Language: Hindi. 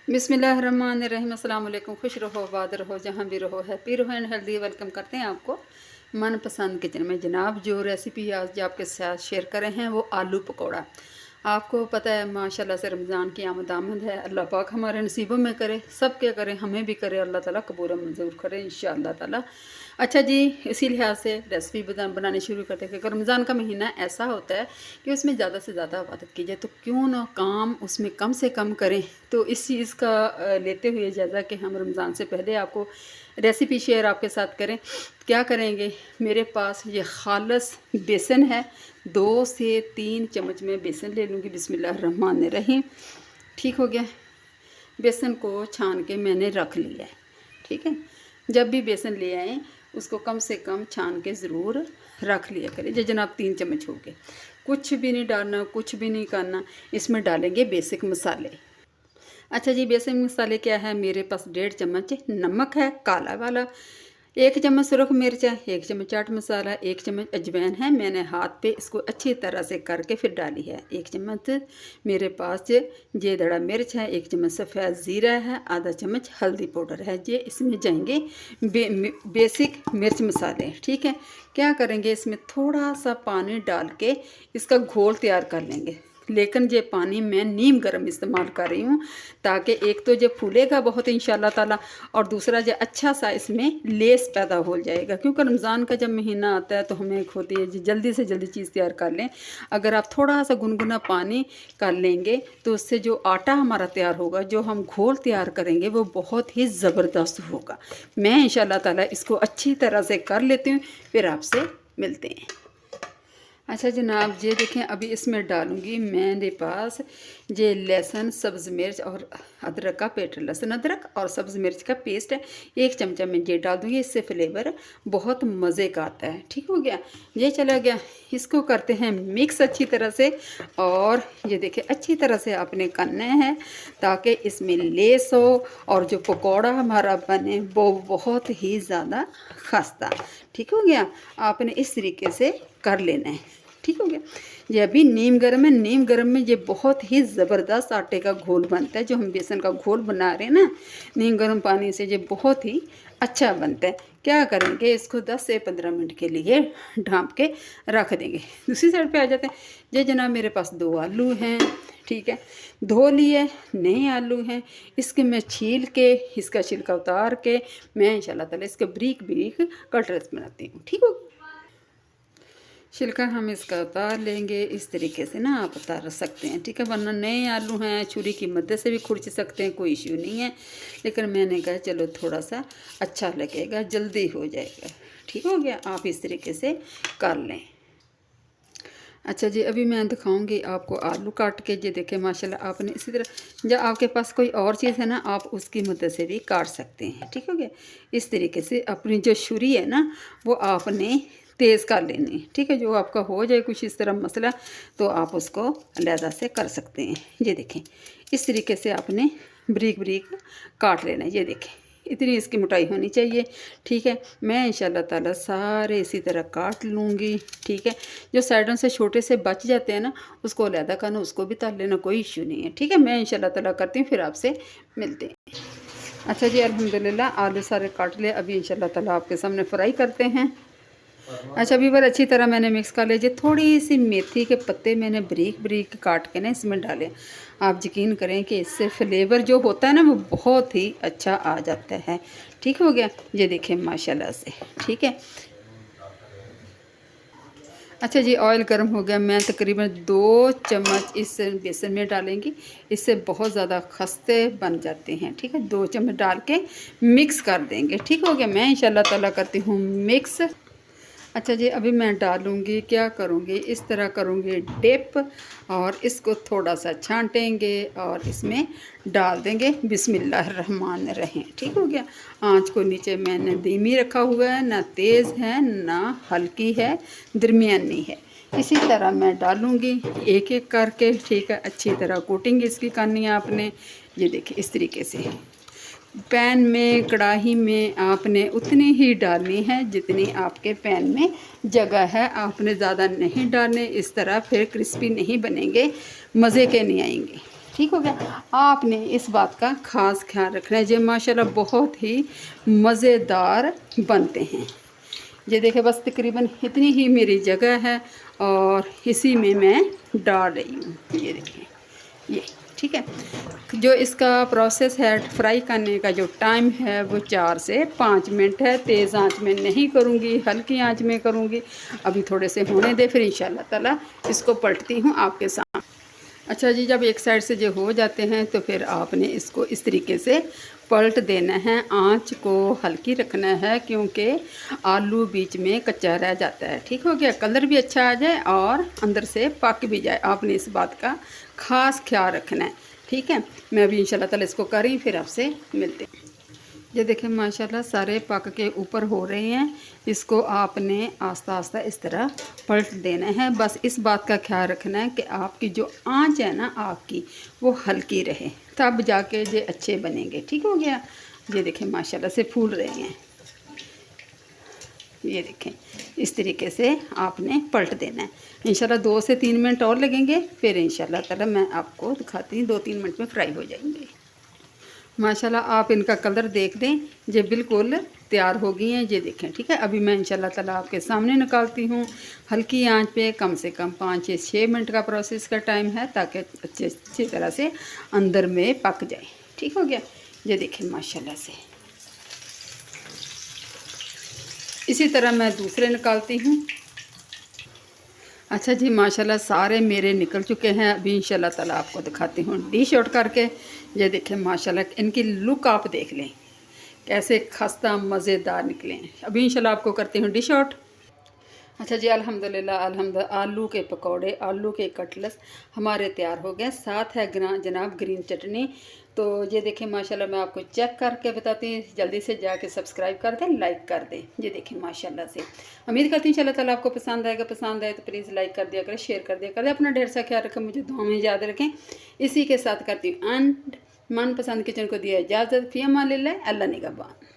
बिस्मिल्लाहिर्रहमानिर्रहीम। अस्सलाम वालेकुम। खुश रहो, आबाद रहो, जहाँ भी रहो, हैप्पी रहो एंड हेल्दी। वेलकम करते हैं आपको मनपसंद किचन में। जनाब, जो रेसिपी आज आपके साथ शेयर कर रहे हैं वो आलू पकौड़ा। आपको पता है माशाल्लाह से रमज़ान की आमद है। अल्लाह पाक हमारे नसीबों में करे, सब क्या करे, हमें भी करे, अल्लाह ताला कबूल मंजूर करे इंशाअल्लाह ताला। अच्छा जी, इसी लिहाज से रेसिपी बनानी शुरू करते हैं क्योंकि रमज़ान का महीना ऐसा होता है कि उसमें ज़्यादा से ज़्यादा इबादत की जाए, तो क्यों ना काम उसमें कम से कम करें। तो इस चीज़ का लेते हुए जायज़ा कि हम रमज़ान से पहले आपको रेसिपी शेयर आपके साथ करें। क्या करेंगे, मेरे पास ये खालस बेसन है, 2 से 3 चम्मच में बेसन ले लूँगी। बिस्मिल्लाहिर्रहमानिर्रहीम। ठीक हो गया। बेसन को छान के मैंने रख लिया है। ठीक है, जब भी बेसन ले आएँ उसको कम से कम छान के ज़रूर रख लिया करें। जो जनाब 3 चम्मच हो गए, कुछ भी नहीं डालना, कुछ भी नहीं करना। इसमें डालेंगे बेसिक मसाले। अच्छा जी, बेसिक मसाले क्या है, मेरे पास 1.5 चम्मच नमक है काला वाला, 1 चम्मच सुरख मिर्च है, 1 चम्मच चाट मसाला, 1 चम्मच अजवाइन है। मैंने हाथ पे इसको अच्छी तरह से करके फिर डाली है। 1 चम्मच मेरे पास ये दड़ा मिर्च है, 1 चम्मच सफ़ेद ज़ीरा है, आधा चम्मच हल्दी पाउडर है। ये इसमें जाएंगे बेसिक मिर्च मसाले। ठीक है, क्या करेंगे, इसमें थोड़ा सा पानी डाल के इसका घोल तैयार कर लेंगे। लेकिन ये पानी मैं नीम गर्म इस्तेमाल कर रही हूँ ताकि एक तो ये फूलेगा बहुत इंशाल्लाह ताला, और दूसरा जो अच्छा सा इसमें लेस पैदा हो जाएगा। क्योंकि रमज़ान का जब महीना आता है तो हमें होती है जी जल्दी से जल्दी चीज़ तैयार कर लें। अगर आप थोड़ा सा गुनगुना पानी कर लेंगे तो उससे जो आटा हमारा तैयार होगा, जो हम घोल तैयार करेंगे, वो बहुत ही ज़बरदस्त होगा। मैं इंशाल्लाह ताला इसको अच्छी तरह से कर लेती हूँ, फिर आपसे मिलते हैं। अच्छा जनाब, ये देखें, अभी इसमें डालूँगी मेरे पास ये लहसुन, सब्ज़ मिर्च और अदरक का पेस्ट। लहसुन, अदरक और सब्ज़ मिर्च का पेस्ट है, 1 चमचा मैं ये डाल दूँगी। इससे फ्लेवर बहुत मज़े का आता है। ठीक हो गया, ये चला गया। इसको करते हैं मिक्स अच्छी तरह से, और ये देखिए अच्छी तरह से आपने करना है ताकि इसमें लेस हो और जो पकौड़ा हमारा बने वो बहुत ही ज़्यादा खस्ता। ठीक हो गया, आपने इस तरीके से कर लेना है। ठीक हो गया, ये अभी नीम गर्म है। नीम गर्म में ये बहुत ही ज़बरदस्त आटे का घोल बनता है। जो हम बेसन का घोल बना रहे हैं ना, नीम गर्म पानी से ये बहुत ही अच्छा बनता है। क्या करेंगे, इसको 10 से 15 मिनट के लिए ढाँप के रख देंगे। दूसरी साइड पे आ जाते हैं। ये जनाब, मेरे पास 2 आलू हैं। ठीक है, धो लिए, नए आलू हैं। इसके मैं छील के, इसका छिलका उतार के मैं इंशाल्लाह ताला इसके बारीक बारीक कटलेट्स बनाती हूँ। ठीक हो, छिलका हम इसका उतार लेंगे। इस तरीके से ना आप उतार सकते हैं। ठीक है, वरना नए आलू हैं, छुरी की मदद से भी खुरच सकते हैं, कोई इश्यू नहीं है। लेकिन मैंने कहा चलो थोड़ा सा अच्छा लगेगा, जल्दी हो जाएगा। ठीक हो गया, आप इस तरीके से कर लें। अच्छा जी, अभी मैं दिखाऊंगी आपको आलू काट के। ये देखें माशाल्लाह, आपने इसी तरह जब आपके पास कोई और चीज़ है ना, आप उसकी मदद से भी काट सकते हैं। ठीक हो गया, इस तरीके से अपनी जो छुरी है ना वो आपने तेज़ कर लेनी। ठीक है, जो आपका हो जाए कुछ इस तरह मसला, तो आप उसको अलहदा से कर सकते हैं। ये देखें, इस तरीके से आपने बारीक बारीक काट लेना है। ये देखें, इतनी इसकी मोटाई होनी चाहिए। ठीक है, मैं इंशाल्लाह ताला सारे इसी तरह काट लूँगी। ठीक है, जो साइडों से छोटे से बच जाते हैं ना, उसको अलहदा करना, उसको भी तल लेना, कोई इश्यू नहीं है। ठीक है, मैं इंशाल्लाह ताला करती हूँ, फिर आपसे मिलते हैं। अच्छा जी, अल्हम्दुलिल्लाह आलू सारे काट लिए। अभी इंशाल्लाह ताला आपके सामने फ्राई करते हैं। अच्छा, अभी बार अच्छी तरह मैंने मिक्स कर लिया। थोड़ी सी मेथी के पत्ते मैंने बारीक बारीक काट के ना इसमें डाले। आप यकीन करें कि इससे फ्लेवर जो होता है ना वो बहुत ही अच्छा आ जाता है। ठीक हो गया, ये देखें माशाल्लाह से। ठीक है, अच्छा जी, ऑयल गर्म हो गया। मैं तकरीबन 2 चम्मच इस बेसन में डालेंगी। इससे बहुत ज़्यादा खस्ते बन जाते हैं। ठीक है, 2 चम्मच डाल के मिक्स कर देंगे। ठीक हो गया, मैं इंशाल्लाह ताला करती हूँ मिक्स। अच्छा जी, अभी मैं डालूँगी, क्या करूँगी, इस तरह करूँगी डिप, और इसको थोड़ा सा छांटेंगे और इसमें डाल देंगे। बिस्मिल्लाहिर्रहमानिर्रहीम। ठीक हो गया, आंच को नीचे मैंने धीमी रखा हुआ है, ना तेज़ है ना हल्की है, दरमियानी है। इसी तरह मैं डालूँगी एक एक करके। ठीक है, अच्छी तरह कोटिंग इसकी करनी है आपने। ये देखिए इस तरीके से पैन में, कढ़ाई में आपने उतनी ही डालनी है जितनी आपके पैन में जगह है। आपने ज़्यादा नहीं डालने, इस तरह फिर क्रिस्पी नहीं बनेंगे, मज़े के नहीं आएंगे। ठीक हो गया। आपने इस बात का ख़ास ख्याल रखना है। ये माशाल्लाह बहुत ही मज़ेदार बनते हैं। ये देखिए बस तकरीबन इतनी ही मेरी जगह है और इसी में मैं डाल रही हूँ। ये देखिए ये ठीक है। जो इसका प्रोसेस है फ्राई करने का जो टाइम है वो 4 से 5 मिनट है। तेज़ आंच में नहीं करूँगी, हल्की आंच में करूँगी। अभी थोड़े से होने दे, फिर इंशाल्लाह ताला इसको पलटती हूँ आपके साथ। अच्छा जी, जब एक साइड से जो हो जाते हैं तो फिर आपने इसको इस तरीके से पलट देना है। आंच को हल्की रखना है क्योंकि आलू बीच में कच्चा रह जाता है। ठीक हो गया, कलर भी अच्छा आ जाए और अंदर से पक भी जाए। आपने इस बात का ख़ास ख्याल रखना है। ठीक है, मैं अभी इंशाल्लाह ताला इसको कर रही, फिर आपसे मिलते हैं। ये देखें माशाल्लाह सारे पक के ऊपर हो रहे हैं। इसको आपने आस्ता आस्ता इस तरह पलट देना है। बस इस बात का ख्याल रखना है कि आपकी जो आंच है ना आग की, वो हल्की रहे, तब जाके ये अच्छे बनेंगे। ठीक हो गया। ये देखें माशाल्लाह से फूल रहे हैं। ये देखें इस तरीके से आपने पलट देना है। इंशाल्लाह 2 से 3 मिनट और लगेंगे, फिर इंशाल्लाह ताला मैं आपको दिखाती हूँ। 2-3 मिनट में फ्राई हो जाएंगे। माशाल्लाह आप इनका कलर देख लें, ये बिल्कुल तैयार हो गई हैं। ये देखें ठीक है। अभी मैं इंशाल्लाह ताला आपके सामने निकालती हूँ। हल्की आंच पे कम से कम 5 से 6 मिनट का प्रोसेस का टाइम है, ताकि अच्छी तरह से अंदर में पक जाए। ठीक हो गया। ये देखें माशाल्लाह से इसी तरह मैं दूसरे निकालती हूँ। अच्छा जी, माशाल्लाह सारे मेरे निकल चुके हैं। अभी इंशाल्लाह ताला आपको दिखाती हूँ डिश आउट करके। ये देखें माशाल्लाह इनकी लुक आप देख लें कैसे खस्ता मज़ेदार निकले हैं। अभी इंशाल्लाह आपको करती हूँ डिश आउट। अच्छा जी, अल्हम्दुलिल्लाह अल्हम्दुलिल्लाह आलू के पकौड़े, आलू के कटलेट्स हमारे तैयार हो गए। साथ है जनाब ग्रीन चटनी। तो ये देखें माशाल्लाह मैं आपको चेक करके बताती हूँ। जल्दी से जाके सब्सक्राइब कर दें, लाइक कर दें। ये देखें माशाल्लाह से उम्मीद करती हूँ इंशाल्लाह ताला आपको पसंद आएगा। पसंद आए तो प्लीज़ लाइक कर दिया करें, शेयर कर दिया करें। अपना ढेर सा ख्याल रखें, मुझे दुआ में याद रखें। इसी के साथ करती हूँ एंड मनपसंद किचन को दिया इजाज़त। फ़ी अमानिल्लाह, अल्लाह निगहबान।